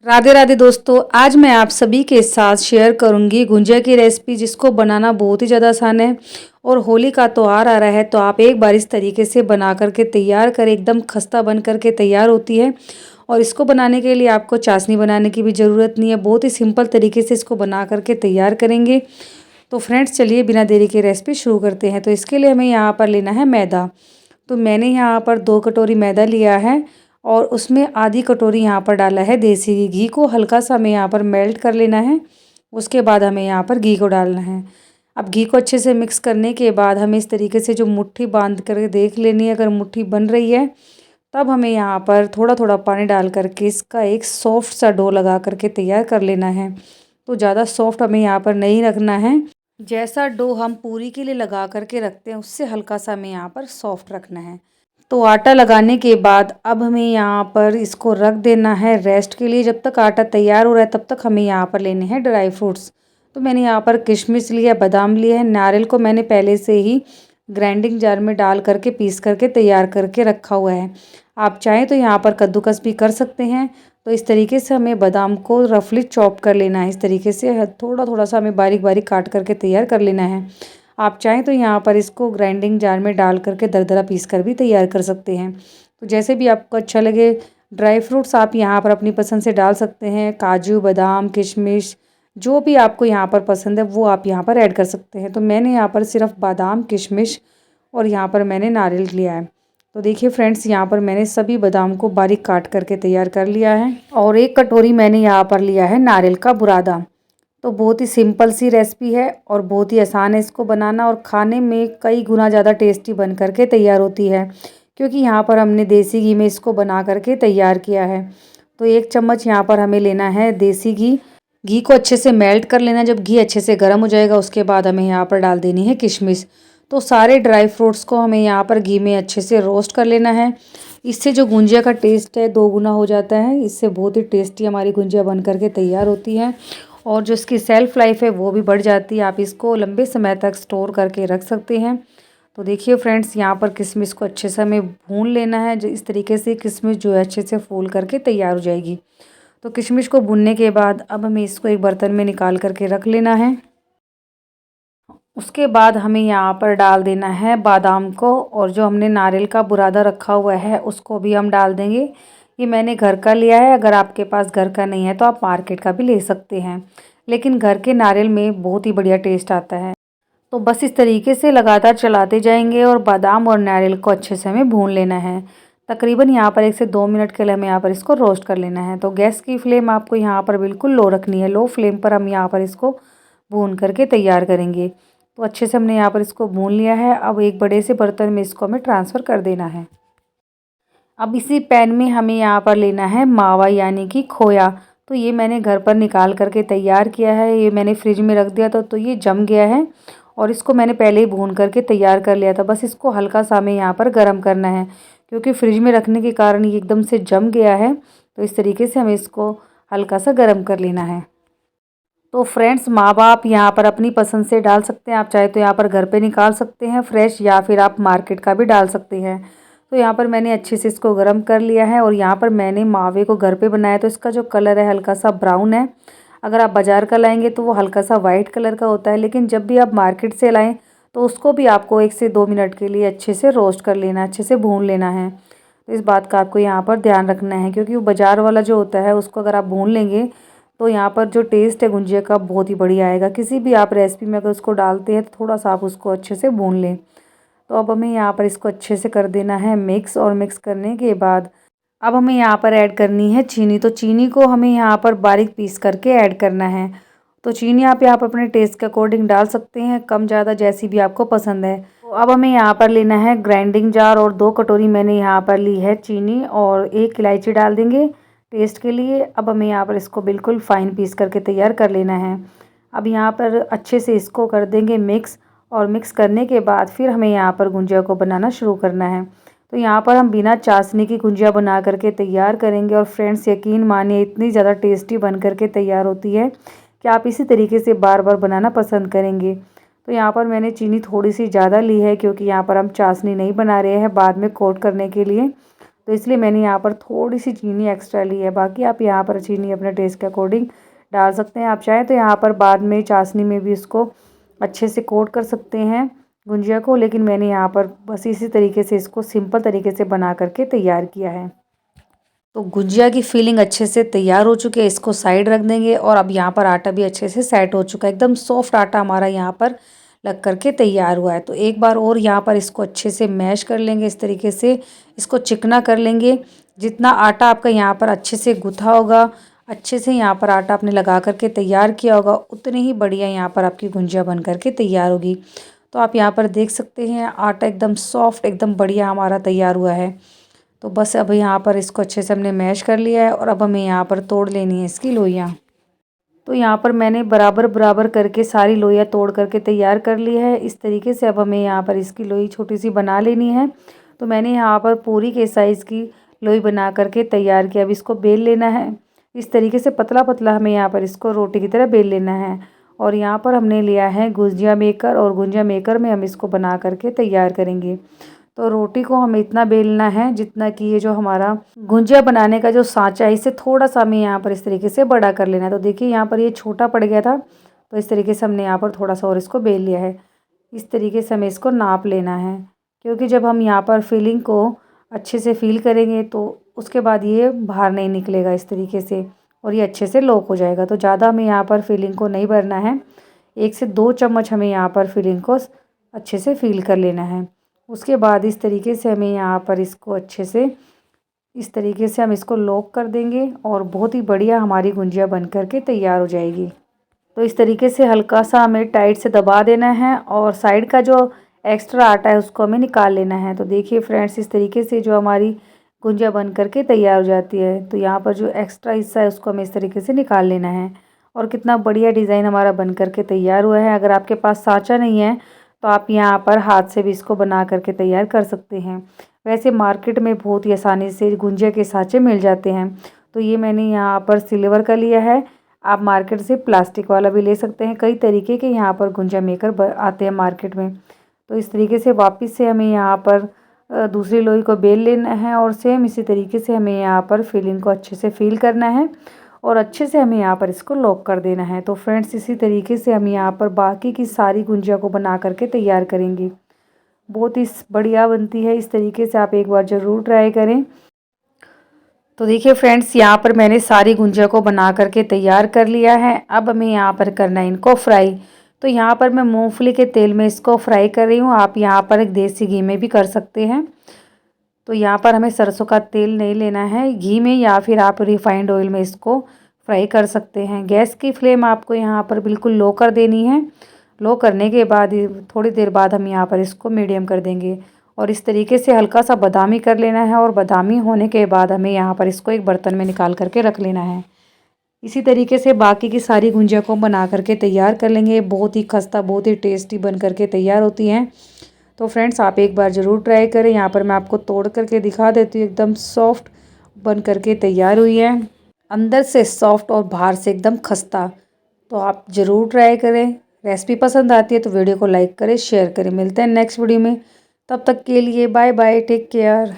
राधे राधे दोस्तों, आज मैं आप सभी के साथ शेयर करूंगी गुंजिया की रेसिपी, जिसको बनाना बहुत ही ज़्यादा आसान है। और होली का त्योहार आ रहा है तो आप एक बार इस तरीके से बना करके तैयार करें, एकदम खस्ता बन करके तैयार होती है। और इसको बनाने के लिए आपको चाशनी बनाने की भी ज़रूरत नहीं है, बहुत ही सिंपल तरीके से इसको बना करके तैयार करेंगे। तो फ्रेंड्स, चलिए बिना देरी के रेसिपी शुरू करते हैं। तो इसके लिए हमें यहाँ पर लेना है मैदा। तो मैंने यहाँ पर 2 कटोरी मैदा लिया है और उसमें आधी कटोरी यहाँ पर डाला है देसी घी। घी को हल्का सा हमें यहाँ पर मेल्ट कर लेना है। उसके बाद हमें यहाँ पर घी को डालना है। अब घी को अच्छे से मिक्स करने के बाद हमें इस तरीके से जो मुट्ठी बांध कर देख लेनी है। अगर मुट्ठी बन रही है तब हमें यहाँ पर थोड़ा थोड़ा पानी डाल करके इसका एक सॉफ्ट सा डो लगा करके तैयार कर लेना है। तो ज़्यादा सॉफ्ट हमें यहाँ पर नहीं रखना है। जैसा डो हम पूरी के लिए लगा करके रखते हैं उससे हल्का सा हमें यहाँ पर सॉफ्ट रखना है। तो आटा लगाने के बाद अब हमें यहाँ पर इसको रख देना है रेस्ट के लिए। जब तक आटा तैयार हो रहा है तब तक हमें यहाँ पर लेने हैं ड्राई फ्रूट्स। तो मैंने यहाँ पर किशमिश लिया, बादाम लिया है, नारियल को मैंने पहले से ही ग्राइंडिंग जार में डाल करके पीस करके तैयार करके रखा हुआ है। आप चाहें तो यहाँ पर कद्दूकस भी कर सकते हैं। तो इस तरीके से हमें बादाम को रफली चॉप कर लेना है। इस तरीके से थोड़ा थोड़ा सा हमें बारीक बारीक काट करके तैयार कर लेना है। आप चाहें तो यहाँ पर इसको ग्राइंडिंग जार में डाल करके दरदरा पीस कर भी तैयार कर सकते हैं। तो जैसे भी आपको अच्छा लगे। ड्राई फ्रूट्स आप यहाँ पर अपनी पसंद से डाल सकते हैं, काजू, बादाम, किशमिश, जो भी आपको यहाँ पर पसंद है वो आप यहाँ पर ऐड कर सकते हैं। तो मैंने यहाँ पर सिर्फ बादाम, किशमिश और यहाँ पर मैंने नारियल लिया है। तो देखिए फ्रेंड्स, यहाँ पर मैंने सभी बादाम को बारीक काट करके तैयार कर लिया है। और 1 कटोरी मैंने यहाँ पर लिया है नारियल का बुरादा। तो बहुत ही सिंपल सी रेसिपी है और बहुत ही आसान है इसको बनाना, और खाने में कई गुना ज़्यादा टेस्टी बन करके तैयार होती है, क्योंकि यहाँ पर हमने देसी घी में इसको बना करके तैयार किया है। तो 1 चम्मच यहाँ पर हमें लेना है देसी घी। घी को अच्छे से मेल्ट कर लेना। जब घी अच्छे से गर्म हो जाएगा उसके बाद हमें यहाँ पर डाल देनी है किशमिश। तो सारे ड्राई फ्रूट्स को हमें यहाँ पर घी में अच्छे से रोस्ट कर लेना है। इससे जो गुंजिया का टेस्ट है 2 गुना हो जाता है। इससे बहुत ही टेस्टी हमारी गुंजिया बन करके तैयार होती है और जो इसकी सेल्फ़ लाइफ है वो भी बढ़ जाती है। आप इसको लंबे समय तक स्टोर करके रख सकते हैं। तो देखिए फ्रेंड्स, यहाँ पर किशमिश को अच्छे से हमें भून लेना है। जो इस तरीके से किशमिश जो है अच्छे से फूल करके तैयार हो जाएगी। तो किशमिश को भूनने के बाद अब हमें इसको एक बर्तन में निकाल करके रख लेना है। उसके बाद हमें यहाँ पर डाल देना है बादाम को, और जो हमने नारियल का बुरादा रखा हुआ है उसको भी हम डाल देंगे। ये मैंने घर का लिया है, अगर आपके पास घर का नहीं है तो आप मार्केट का भी ले सकते हैं, लेकिन घर के नारियल में बहुत ही बढ़िया टेस्ट आता है। तो बस इस तरीके से लगातार चलाते जाएंगे और बादाम और नारियल को अच्छे से हमें भून लेना है। तकरीबन यहाँ पर 1 से 2 मिनट के लिए हमें यहाँ पर इसको रोस्ट कर लेना है। तो गैस की फ्लेम आपको यहाँ पर बिल्कुल लो रखनी है। लो फ्लेम पर हम यहाँ पर इसको भून करके तैयार करेंगे। तो अच्छे से हमने यहाँ पर इसको भून लिया है। अब एक बड़े से बर्तन में इसको हमें ट्रांसफ़र कर देना है। अब इसी पैन में हमें यहाँ पर लेना है मावा, यानी कि खोया। तो ये मैंने घर पर निकाल करके तैयार किया है। ये मैंने फ्रिज में रख दिया था तो ये जम गया है, और इसको मैंने पहले ही भून करके तैयार कर लिया था। बस इसको हल्का सा हमें यहाँ पर गर्म करना है, क्योंकि फ्रिज में रखने के कारण ये एकदम से जम गया है। तो इस तरीके से हमें इसको हल्का सा गर्म कर लेना है। तो फ्रेंड्स, मावा आप यहाँ पर अपनी पसंद से डाल सकते हैं। आप चाहे तो यहाँ पर घर पे निकाल सकते हैं फ्रेश, या फिर आप मार्केट का भी डाल सकते हैं। तो यहाँ पर मैंने अच्छे से इसको गर्म कर लिया है, और यहाँ पर मैंने मावे को घर पे बनाया तो इसका जो कलर है हल्का सा ब्राउन है। अगर आप बाज़ार का लाएंगे तो वो हल्का सा वाइट कलर का होता है, लेकिन जब भी आप मार्केट से लाएँ तो उसको भी आपको 1 से 2 मिनट के लिए अच्छे से रोस्ट कर लेना, अच्छे से भून लेना है। तो इस बात का आपको यहाँ पर ध्यान रखना है, क्योंकि वो बाज़ार वाला जो होता है उसको अगर आप भून लेंगे तो यहाँ पर जो टेस्ट है गुंजिया का बहुत ही बढ़िया आएगा। किसी भी आप रेसिपी में अगर उसको डालते हैं तो थोड़ा सा आप उसको अच्छे से भून लें। तो अब हमें यहाँ पर इसको अच्छे से कर देना है मिक्स, और मिक्स करने के बाद अब हमें यहाँ पर ऐड करनी है चीनी। तो चीनी को हमें यहाँ पर बारीक पीस करके ऐड करना है। तो चीनी आप यहाँ पर अपने टेस्ट के अकॉर्डिंग डाल सकते हैं, कम ज़्यादा जैसी भी आपको पसंद है। तो अब हमें यहाँ पर लेना है ग्राइंडिंग जार, और 2 कटोरी मैंने यहाँ पर ली है चीनी, और 1 इलायची डाल देंगे टेस्ट के लिए। अब हमें यहाँ पर इसको बिल्कुल फ़ाइन पीस करके तैयार कर लेना है। अब यहाँ पर अच्छे से इसको कर देंगे मिक्स, और मिक्स करने के बाद फिर हमें यहाँ पर गुंजिया को बनाना शुरू करना है। तो यहाँ पर हम बिना चाशनी की गुंजिया बना करके तैयार करेंगे, और फ्रेंड्स यकीन मानिए इतनी ज़्यादा टेस्टी बन करके तैयार होती है कि आप इसी तरीके से बार बार बनाना पसंद करेंगे। तो यहाँ पर मैंने चीनी थोड़ी सी ज़्यादा ली है, क्योंकि यहाँ पर हम चाशनी नहीं बना रहे हैं बाद में कोट करने के लिए। तो इसलिए मैंने यहाँ पर थोड़ी सी चीनी एक्स्ट्रा ली है। बाकी आप यहाँ पर चीनी अपने टेस्ट के अकॉर्डिंग डाल सकते हैं। आप चाहें तो यहाँ पर बाद में चाशनी में भी इसको अच्छे से कोट कर सकते हैं गुंजिया को, लेकिन मैंने यहाँ पर बस इसी तरीके से इसको सिंपल तरीके से बना करके तैयार किया है। तो गुजिया की फिलिंग अच्छे से तैयार हो चुकी है, इसको साइड रख देंगे। और अब यहाँ पर आटा भी अच्छे से सेट हो चुका है, एकदम सॉफ्ट आटा हमारा यहाँ पर लग करके तैयार हुआ है। तो एक बार और यहाँ पर इसको अच्छे से मैश कर लेंगे, इस तरीके से इसको चिकना कर लेंगे। जितना आटा आपका यहाँ पर अच्छे से गुथा होगा, अच्छे से यहाँ पर आटा आपने लगा करके तैयार किया होगा, उतनी ही बढ़िया यहाँ पर आपकी गुंजिया बन करके तैयार होगी। तो आप यहाँ पर देख सकते हैं आटा एकदम सॉफ्ट, एकदम बढ़िया हमारा तैयार हुआ है। तो बस अब यहाँ पर इसको अच्छे से हमने मैश कर लिया है और अब हमें यहाँ पर तोड़ लेनी है इसकी लोइयाँ। तो यहाँ पर मैंने बराबर बराबर करके सारी लोइयाँ तोड़ करके तैयार कर ली है। इस तरीके से अब हमें यहाँ पर इसकी लोई छोटी सी बना लेनी है। तो मैंने यहाँ पर पूरी के साइज़ की लोई बना करके तैयार किया। अब इसको बेल लेना है इस तरीके से, पतला पतला हमें यहाँ पर इसको रोटी की तरह बेल लेना है। और यहाँ पर हमने लिया है गुजिया मेकर, और गुजिया मेकर में हम इसको बना करके तैयार करेंगे। तो रोटी को हमें इतना बेलना है जितना कि ये जो हमारा गुंजिया बनाने का जो सांचा है, इससे थोड़ा सा हमें यहाँ पर इस तरीके से बड़ा कर लेना है। तो देखिए यहाँ पर ये छोटा पड़ गया था, तो इस तरीके से हमने यहाँ पर थोड़ा सा और इसको बेल लिया है। इस तरीके से हमें इसको नाप लेना है, क्योंकि जब हम यहाँ पर फिलिंग को अच्छे से फिल करेंगे तो उसके बाद ये बाहर नहीं निकलेगा इस तरीके से, और ये अच्छे से लॉक हो जाएगा। तो ज़्यादा हमें यहाँ पर फिलिंग को नहीं भरना है, 1 से 2 चम्मच हमें यहाँ पर फिलिंग को अच्छे से फिल कर लेना है। उसके बाद इस तरीके से हमें यहाँ पर इसको अच्छे से इस तरीके से हम इसको लॉक कर देंगे और बहुत ही बढ़िया हमारी गुंजिया बन करके तैयार हो जाएगी। तो इस तरीके से हल्का सा हमें टाइट से दबा देना है और साइड का जो एक्स्ट्रा आटा है उसको हमें निकाल लेना है। तो देखिए फ्रेंड्स, इस तरीके से जो हमारी गुंजिया बन करके तैयार हो जाती है। तो यहाँ पर जो एक्स्ट्रा हिस्सा है उसको हमें इस तरीके से निकाल लेना है। और कितना बढ़िया डिज़ाइन हमारा बन करके तैयार हुआ है। अगर आपके पास सांचा नहीं है तो आप यहाँ पर हाथ से भी इसको बना करके तैयार कर सकते हैं। वैसे मार्केट में बहुत ही आसानी से गुंजिया के सांचे मिल जाते हैं। तो ये मैंने यहाँ पर सिल्वर का लिया है, आप मार्केट से प्लास्टिक वाला भी ले सकते हैं। कई तरीके के यहाँ पर गुंजिया मेकर आते हैं मार्केट में। तो इस तरीके से वापस से हमें यहाँ पर दूसरी लोई को बेल लेना है और सेम इसी तरीके से हमें यहाँ पर फिलिंग को अच्छे से फिल करना है और अच्छे से हमें यहाँ पर इसको लॉक कर देना है। तो फ्रेंड्स, इसी तरीके से हम यहाँ पर बाकी की सारी गुंजिया को बना करके तैयार करेंगे। बहुत ही बढ़िया बनती है, इस तरीके से आप एक बार ज़रूर ट्राई करें। तो देखिए फ्रेंड्स, यहाँ पर मैंने सारी गुंजिया को बना करके तैयार कर लिया है। अब हमें यहाँ पर करना है इनको फ्राई। तो यहाँ पर मैं मूंगफली के तेल में इसको फ्राई कर रही हूँ, आप यहाँ पर एक देसी घी में भी कर सकते हैं। तो यहाँ पर हमें सरसों का तेल नहीं लेना है, घी में या फिर आप रिफाइंड ऑयल में इसको फ्राई कर सकते हैं। गैस की फ्लेम आपको यहाँ पर बिल्कुल लो कर देनी है। लो करने के बाद थोड़ी देर बाद हम यहाँ पर इसको मीडियम कर देंगे और इस तरीके से हल्का सा बादामी कर लेना है। और बादामी होने के बाद हमें यहाँ पर इसको एक बर्तन में निकाल करके रख लेना है। इसी तरीके से बाकी की सारी गुंजिया को बना करके तैयार कर लेंगे। बहुत ही खस्ता, बहुत ही टेस्टी बन करके तैयार होती हैं। तो फ्रेंड्स, आप एक बार ज़रूर ट्राई करें। यहाँ पर मैं आपको तोड़ करके दिखा देती हूँ, एकदम सॉफ्ट बन करके तैयार हुई है, अंदर से सॉफ्ट और बाहर से एकदम खस्ता। तो आप ज़रूर ट्राई करें। रेसिपी पसंद आती है तो वीडियो को लाइक करें, शेयर करें। मिलते हैं नेक्स्ट वीडियो में, तब तक के लिए बाय बाय, टेक केयर।